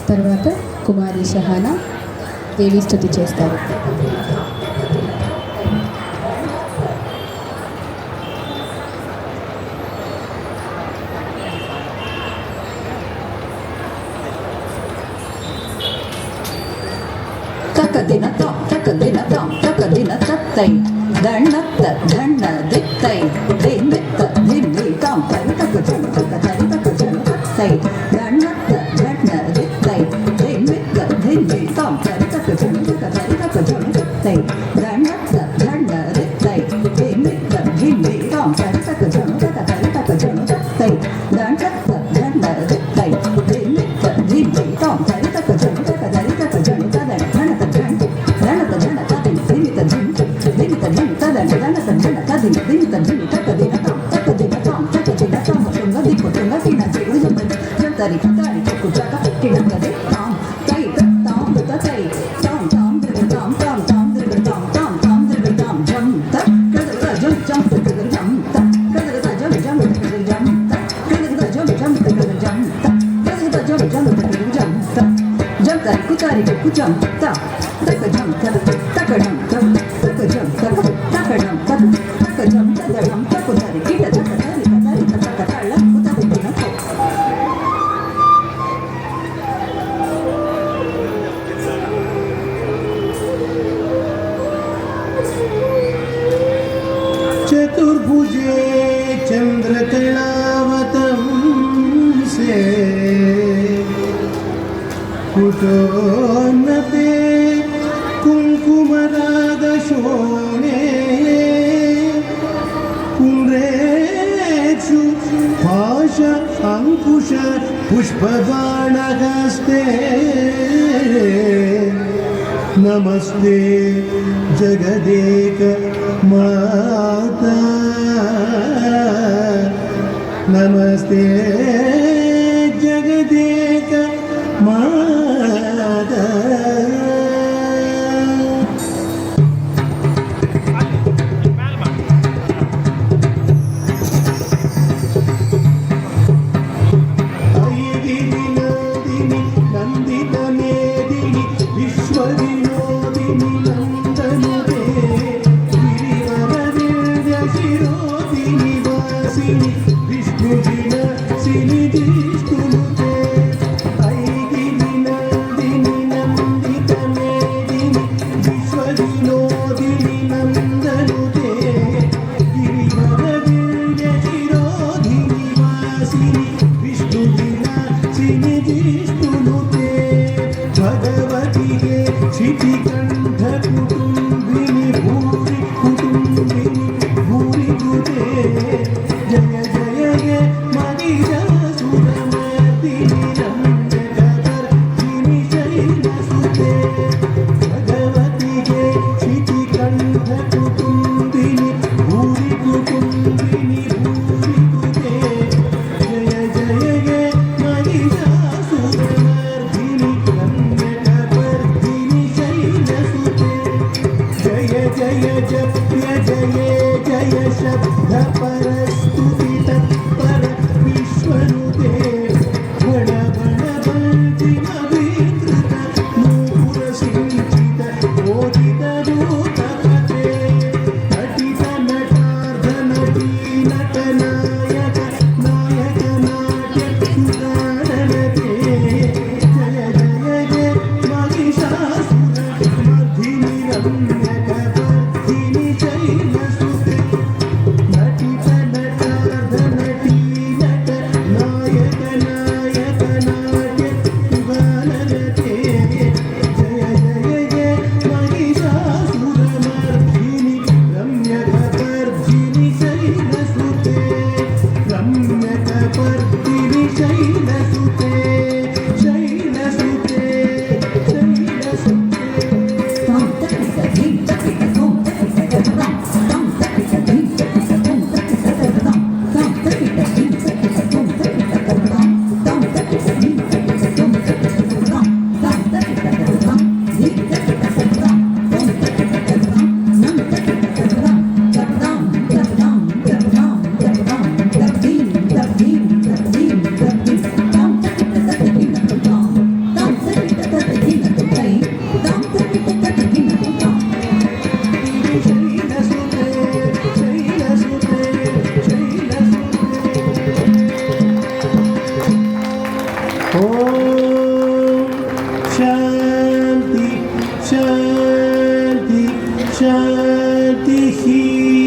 తర్వాత కుమారి షహానా దేవి స్తుతి చేస్తారు. ತಕದಿನ ತಕದಿನ ತತ್ತೈ ದಣ್ಣತ್ತ ಧಣ್ಣ ದಿತ್ತೈ ದಿನ್ನಿತ್ತ ದಿನ್ನಿ ತಾಂ ತರಿ ತಕ ಜನ ತತ್ತೈ ದಣ್ಣತ್ತ ಧಣ್ಣ ದಿತ್ತೈ ದಿನ್ನಿತ್ತ ದಿನ್ನಿ ತಾಂ ತರಿ ತಕ ಜನ ತತ್ತೈ ದಣ್ಣತ್ತ ಧಣ್ಣ ದಿತ್ತೈ ದಿನ್ನಿತ್ತ ದಿನ್ನಿ ತಾಂ ತರಿ ತಕ ಜನ ತತ್ತೈ ದಣ್ಣತ್ತ ಧಣ್ಣ ದಿತ್ತೈ ದಿನ್ನಿತ್ತ ದಿನ್ನಿ ತಾಂ ತರಿ ತಕ ಜನ चतुर्भुजे चंद्रकलावतंसे कुटोन्नते कुङ्कुमरागशोणे कुम्रेषु पाश अंकुश पुष्पबाणहस्ते नमस्ते जगदेक माता नमस्ते जगदेक माता नटी शान्तिः